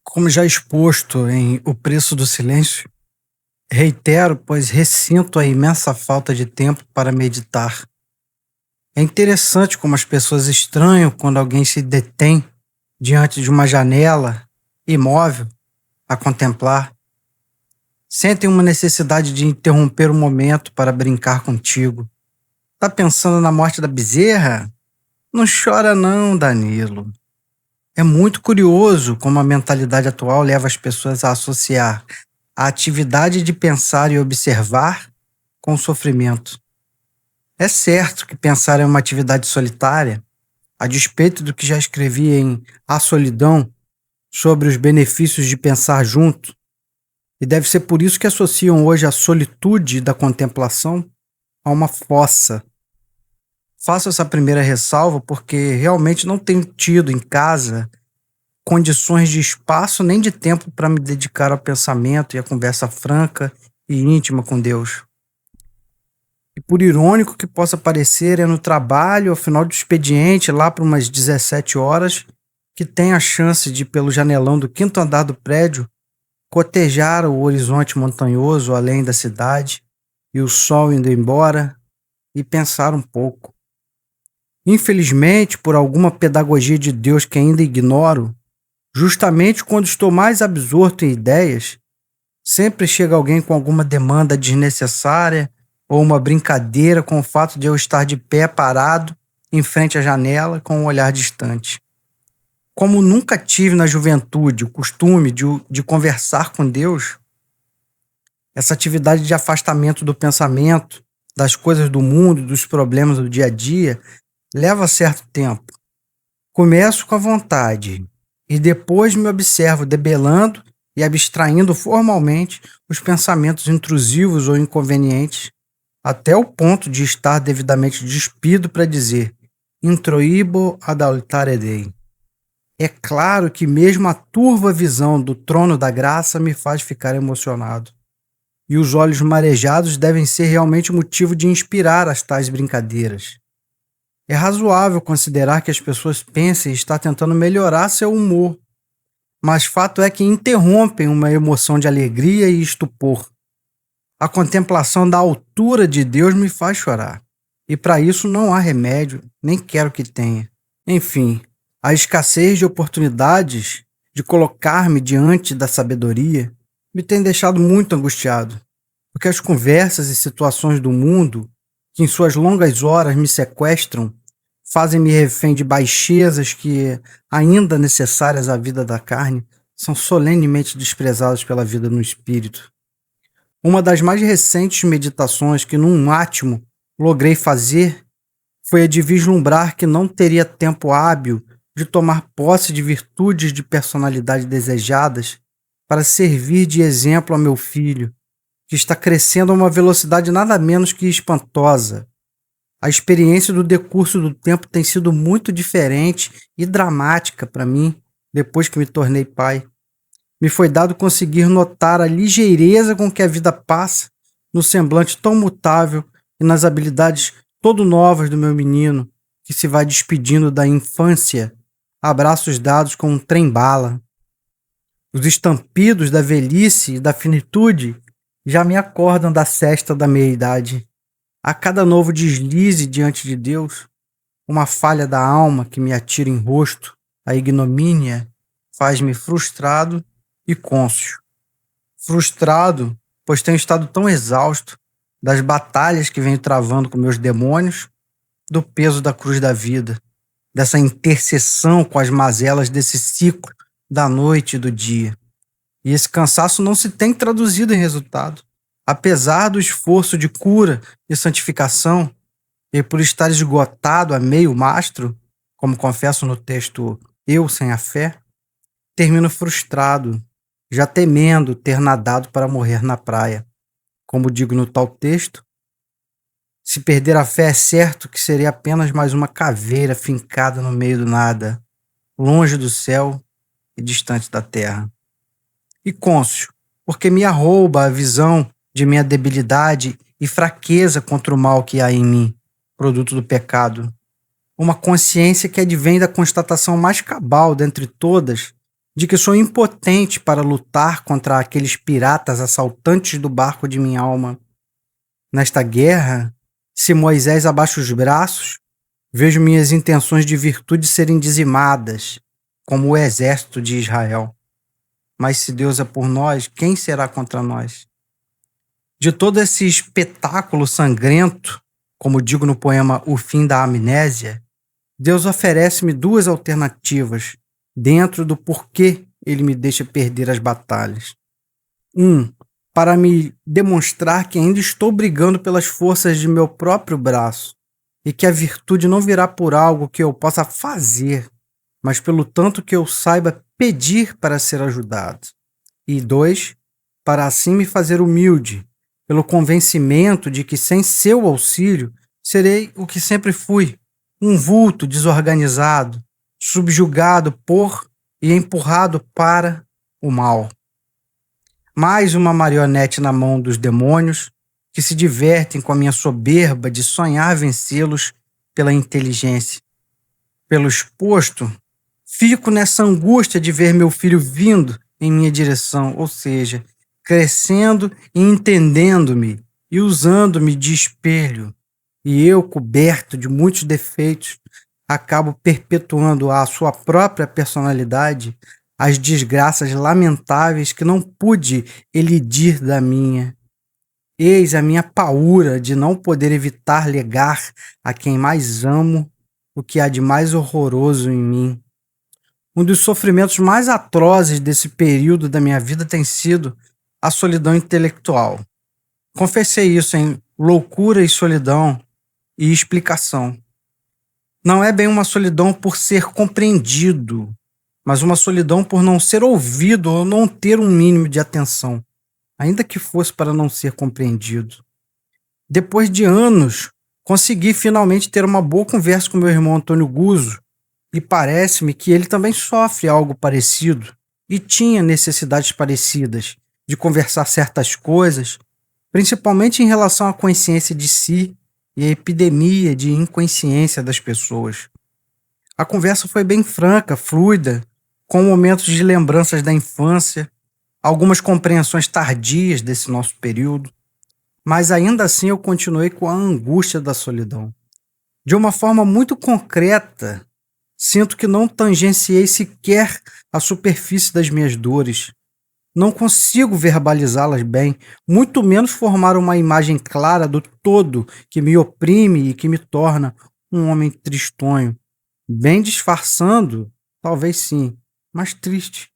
Como já exposto em O Preço do Silêncio, reitero, pois ressinto a imensa falta de tempo para meditar. É interessante como as pessoas estranham quando alguém se detém diante de uma janela, imóvel, a contemplar. Sentem uma necessidade de interromper o momento para brincar contigo. Tá pensando na morte da bezerra? Não chora não, Danilo. É muito curioso como a mentalidade atual leva as pessoas a associar a atividade de pensar e observar com o sofrimento. É certo que pensar é uma atividade solitária, a despeito do que já escrevi em A Solidão sobre os benefícios de pensar junto, e deve ser por isso que associam hoje a solitude da contemplação a uma fossa. Faço essa primeira ressalva porque realmente não tenho tido em casa condições de espaço nem de tempo para me dedicar ao pensamento e à conversa franca e íntima com Deus. E por irônico que possa parecer, é no trabalho, ao final do expediente, lá para umas 17 horas, que tenho a chance de, pelo janelão do quinto andar do prédio, cotejar o horizonte montanhoso além da cidade e o sol indo embora e pensar um pouco. Infelizmente, por alguma pedagogia de Deus que ainda ignoro, justamente quando estou mais absorto em ideias, sempre chega alguém com alguma demanda desnecessária ou uma brincadeira com o fato de eu estar de pé parado em frente à janela com um olhar distante. Como nunca tive na juventude o costume de conversar com Deus, essa atividade de afastamento do pensamento, das coisas do mundo, dos problemas do dia a dia, leva certo tempo. Começo com a vontade e depois me observo debelando e abstraindo formalmente os pensamentos intrusivos ou inconvenientes, até o ponto de estar devidamente despido para dizer introibo ad altare Dei. É claro que mesmo a turva visão do trono da graça me faz ficar emocionado. E os olhos marejados devem ser realmente motivo de inspirar as tais brincadeiras. É razoável considerar que as pessoas pensem estar tentando melhorar seu humor, mas fato é que interrompem uma emoção de alegria e estupor. A contemplação da altura de Deus me faz chorar, e para isso não há remédio, nem quero que tenha. Enfim, a escassez de oportunidades de colocar-me diante da sabedoria me tem deixado muito angustiado, porque as conversas e situações do mundo, que em suas longas horas me sequestram, fazem-me refém de baixezas que, ainda necessárias à vida da carne, são solenemente desprezadas pela vida no espírito. Uma das mais recentes meditações que, num átimo, logrei fazer foi a de vislumbrar que não teria tempo hábil de tomar posse de virtudes de personalidade desejadas para servir de exemplo a meu filho, que está crescendo a uma velocidade nada menos que espantosa. A experiência do decurso do tempo tem sido muito diferente e dramática para mim depois que me tornei pai. Me foi dado conseguir notar a ligeireza com que a vida passa no semblante tão mutável e nas habilidades todo novas do meu menino, que se vai despedindo da infância, abraços dados com um trem-bala. Os estampidos da velhice e da finitude já me acordam da sesta da meia-idade. A cada novo deslize diante de Deus, uma falha da alma que me atira em rosto, a ignomínia, faz-me frustrado e cônscio. Frustrado, pois tenho estado tão exausto das batalhas que venho travando com meus demônios, do peso da cruz da vida, dessa interseção com as mazelas desse ciclo da noite e do dia. E esse cansaço não se tem traduzido em resultado. Apesar do esforço de cura e santificação, e por estar esgotado a meio mastro, como confesso no texto Eu Sem a Fé, termino frustrado, já temendo ter nadado para morrer na praia. Como digo no tal texto, se perder a fé é certo que serei apenas mais uma caveira fincada no meio do nada, longe do céu e distante da terra. E cônscio, porque me arrouba a visão de minha debilidade e fraqueza contra o mal que há em mim, produto do pecado. Uma consciência que advém da constatação mais cabal dentre todas de que sou impotente para lutar contra aqueles piratas assaltantes do barco de minha alma. Nesta guerra, se Moisés abaixa os braços, vejo minhas intenções de virtude serem dizimadas, como o exército de Israel. Mas se Deus é por nós, quem será contra nós? De todo esse espetáculo sangrento, como digo no poema O Fim da Amnésia, Deus oferece-me duas alternativas dentro do porquê ele me deixa perder as batalhas. Para me demonstrar que ainda estou brigando pelas forças de meu próprio braço e que a virtude não virá por algo que eu possa fazer, mas pelo tanto que eu saiba pedir para ser ajudado. E 2, para assim me fazer humilde, pelo convencimento de que sem seu auxílio serei o que sempre fui, um vulto desorganizado, subjugado por e empurrado para o mal. Mais uma marionete na mão dos demônios que se divertem com a minha soberba de sonhar vencê-los pela inteligência. Pelo exposto, fico nessa angústia de ver meu filho vindo em minha direção, ou seja, crescendo e entendendo-me e usando-me de espelho. E eu, coberto de muitos defeitos, acabo perpetuando a sua própria personalidade as desgraças lamentáveis que não pude elidir da minha. Eis a minha paúra de não poder evitar legar a quem mais amo o que há de mais horroroso em mim. Um dos sofrimentos mais atrozes desse período da minha vida tem sido a solidão intelectual. Confessei isso em Loucura e Solidão e Explicação. Não é bem uma solidão por ser compreendido, mas uma solidão por não ser ouvido ou não ter um mínimo de atenção, ainda que fosse para não ser compreendido. Depois de anos, consegui finalmente ter uma boa conversa com meu irmão Antônio Guzzo, e parece-me que ele também sofre algo parecido e tinha necessidades parecidas de conversar certas coisas, principalmente em relação à consciência de si e à epidemia de inconsciência das pessoas. A conversa foi bem franca, fluida, com momentos de lembranças da infância, algumas compreensões tardias desse nosso período, mas ainda assim eu continuei com a angústia da solidão. De uma forma muito concreta, sinto que não tangenciei sequer a superfície das minhas dores. Não consigo verbalizá-las bem, muito menos formar uma imagem clara do todo que me oprime e que me torna um homem tristonho. Bem disfarçando, talvez sim, mas triste.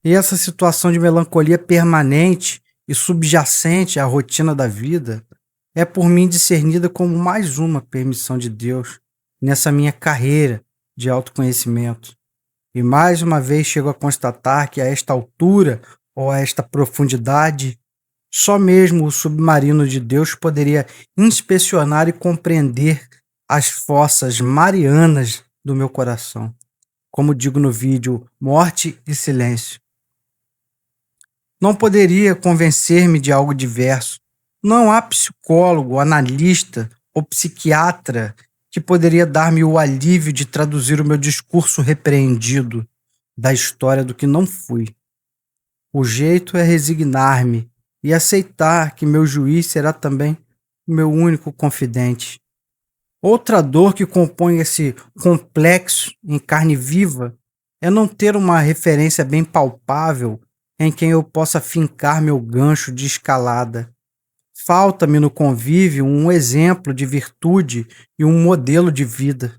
E essa situação de melancolia permanente e subjacente à rotina da vida é por mim discernida como mais uma permissão de Deus nessa minha carreira de autoconhecimento. E mais uma vez chego a constatar que a esta altura ou a esta profundidade, só mesmo o submarino de Deus poderia inspecionar e compreender as fossas marianas do meu coração. Como digo no vídeo Morte e Silêncio. Não poderia convencer-me de algo diverso. Não há psicólogo, analista ou psiquiatra que poderia dar-me o alívio de traduzir o meu discurso repreendido da história do que não fui. O jeito é resignar-me e aceitar que meu juiz será também o meu único confidente. Outra dor que compõe esse complexo em carne viva é não ter uma referência bem palpável em quem eu possa fincar meu gancho de escalada. Falta-me no convívio um exemplo de virtude e um modelo de vida.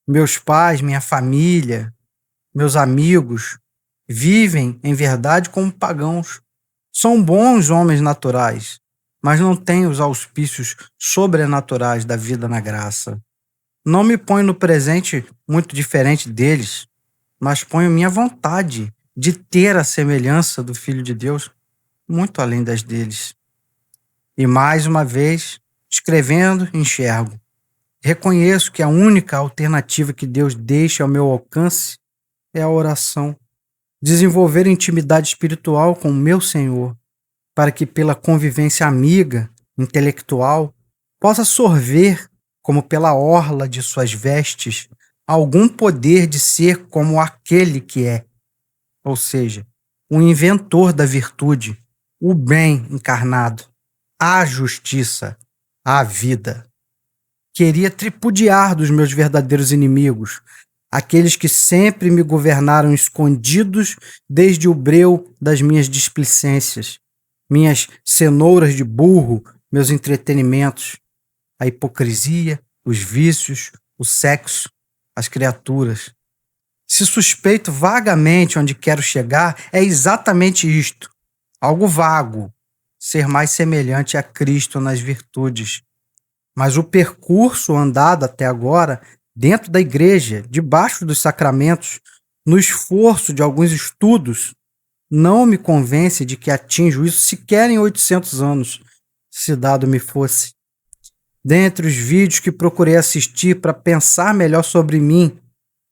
Meus pais, minha família, meus amigos vivem, em verdade, como pagãos. São bons homens naturais, mas não têm os auspícios sobrenaturais da vida na graça. Não me ponho no presente muito diferente deles, mas ponho minha vontade de ter a semelhança do Filho de Deus muito além das deles. E mais uma vez, escrevendo, enxergo. Reconheço que a única alternativa que Deus deixa ao meu alcance é a oração. Desenvolver intimidade espiritual com o meu Senhor, para que pela convivência amiga, intelectual, possa sorver, como pela orla de suas vestes, algum poder de ser como aquele que é, ou seja, o inventor da virtude, o bem encarnado, a justiça, a vida. Queria tripudiar dos meus verdadeiros inimigos, aqueles que sempre me governaram escondidos desde o breu das minhas displicências, minhas cenouras de burro, meus entretenimentos, a hipocrisia, os vícios, o sexo, as criaturas. Se suspeito vagamente onde quero chegar, é exatamente isto, algo vago, ser mais semelhante a Cristo nas virtudes. Mas o percurso andado até agora, dentro da igreja, debaixo dos sacramentos, no esforço de alguns estudos, não me convence de que atinjo isso sequer em 800 anos, se dado me fosse. Dentre os vídeos que procurei assistir para pensar melhor sobre mim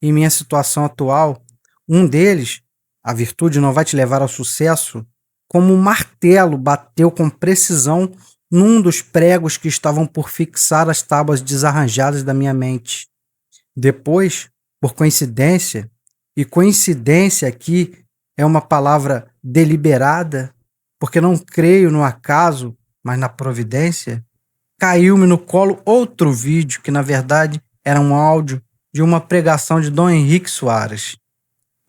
e minha situação atual, um deles, A Virtude Não Vai Te Levar ao Sucesso, como um martelo bateu com precisão num dos pregos que estavam por fixar as tábuas desarranjadas da minha mente. Depois, por coincidência, e coincidência aqui é uma palavra deliberada, porque não creio no acaso, mas na providência, caiu-me no colo outro vídeo que, na verdade, era um áudio de uma pregação de Dom Henrique Soares.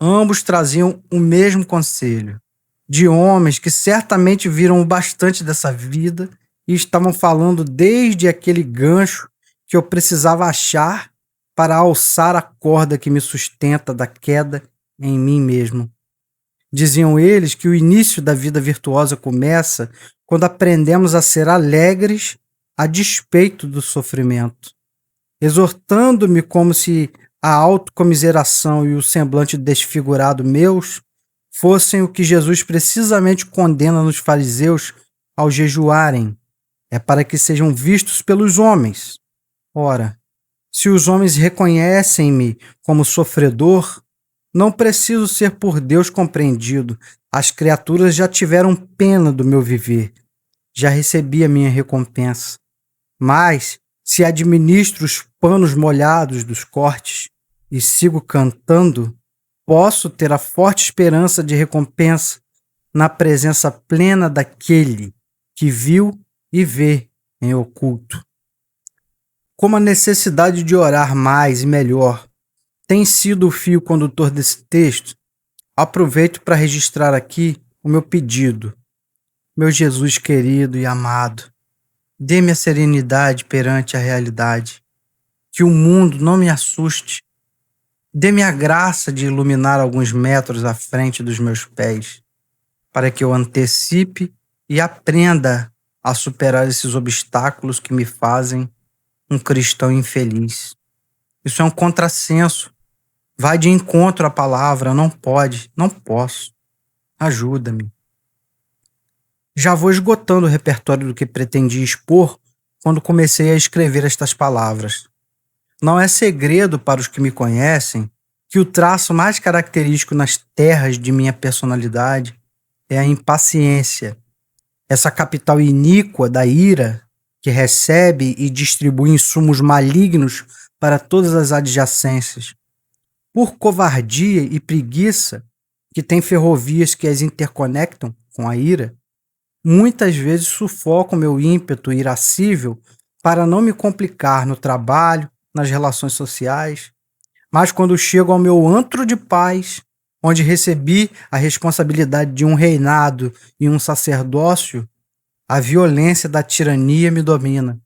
Ambos traziam o mesmo conselho, de homens que certamente viram o bastante dessa vida e estavam falando desde aquele gancho que eu precisava achar para alçar a corda que me sustenta da queda em mim mesmo. Diziam eles que o início da vida virtuosa começa quando aprendemos a ser alegres a despeito do sofrimento, exortando-me como se a autocomiseração e o semblante desfigurado meus fossem o que Jesus precisamente condena nos fariseus ao jejuarem. É para que sejam vistos pelos homens. Ora, se os homens reconhecem-me como sofredor, não preciso ser por Deus compreendido. As criaturas já tiveram pena do meu viver. Já recebi a minha recompensa. Mas, se administro os panos molhados dos cortes e sigo cantando, posso ter a forte esperança de recompensa na presença plena daquele que viu e vê em oculto. Como a necessidade de orar mais e melhor tem sido o fio condutor desse texto, aproveito para registrar aqui o meu pedido. Meu Jesus querido e amado, dê-me a serenidade perante a realidade, que o mundo não me assuste. Dê-me a graça de iluminar alguns metros à frente dos meus pés, para que eu antecipe e aprenda a superar esses obstáculos que me fazem um cristão infeliz. Isso é um contrassenso. Vai de encontro à palavra, não pode, não posso. Ajuda-me. Já vou esgotando o repertório do que pretendia expor quando comecei a escrever estas palavras. Não é segredo para os que me conhecem que o traço mais característico nas terras de minha personalidade é a impaciência, essa capital iníqua da ira que recebe e distribui insumos malignos para todas as adjacências. Por covardia e preguiça, que tem ferrovias que as interconectam com a ira, muitas vezes sufoco meu ímpeto irascível para não me complicar no trabalho, nas relações sociais, mas quando chego ao meu antro de paz, onde recebi a responsabilidade de um reinado e um sacerdócio, a violência da tirania me domina.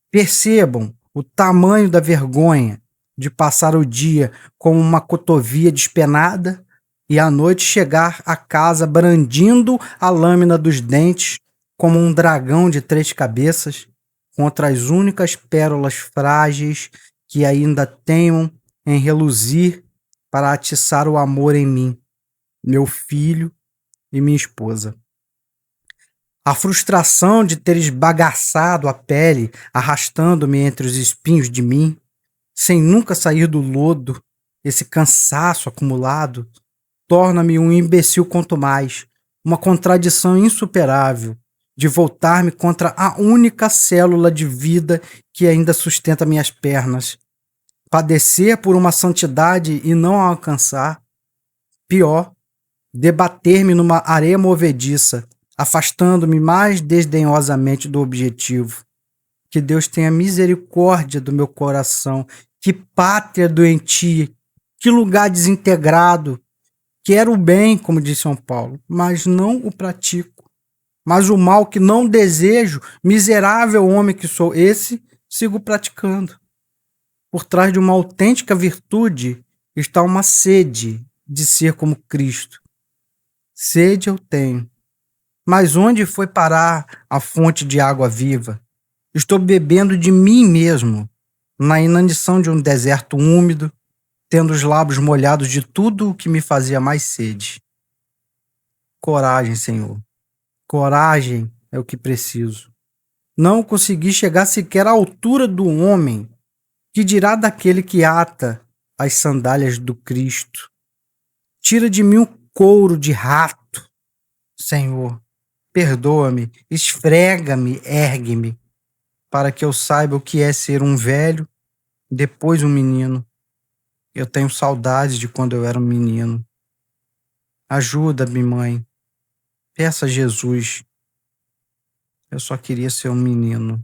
Percebam o tamanho da vergonha de passar o dia como uma cotovia despenada e à noite chegar a casa brandindo a lâmina dos dentes como um dragão de 3 cabeças contra as únicas pérolas frágeis que ainda tenham em reluzir para atiçar o amor em mim, meu filho e minha esposa. A frustração de ter esbagaçado a pele, arrastando-me entre os espinhos de mim, sem nunca sair do lodo, esse cansaço acumulado, torna-me um imbecil quanto mais, uma contradição insuperável de voltar-me contra a única célula de vida que ainda sustenta minhas pernas. Padecer por uma santidade e não a alcançar. Pior, debater-me numa areia movediça, afastando-me mais desdenhosamente do objetivo. Que Deus tenha misericórdia do meu coração. Que pátria doentia, que lugar desintegrado. Quero o bem, como disse São Paulo, mas não o pratico. Mas o mal que não desejo, miserável homem que sou, esse sigo praticando. Por trás de uma autêntica virtude está uma sede de ser como Cristo. Sede eu tenho. Mas onde foi parar a fonte de água viva? Estou bebendo de mim mesmo, na inanição de um deserto úmido, tendo os lábios molhados de tudo o que me fazia mais sede. Coragem, Senhor. Coragem é o que preciso. Não consegui chegar sequer à altura do homem, que dirá daquele que ata as sandálias do Cristo. Tira de mim o couro de rato, Senhor. Perdoa-me, esfrega-me, ergue-me, para que eu saiba o que é ser um velho, depois um menino. Eu tenho saudades de quando eu era um menino. Ajuda-me, mãe. Peça a Jesus. Eu só queria ser um menino.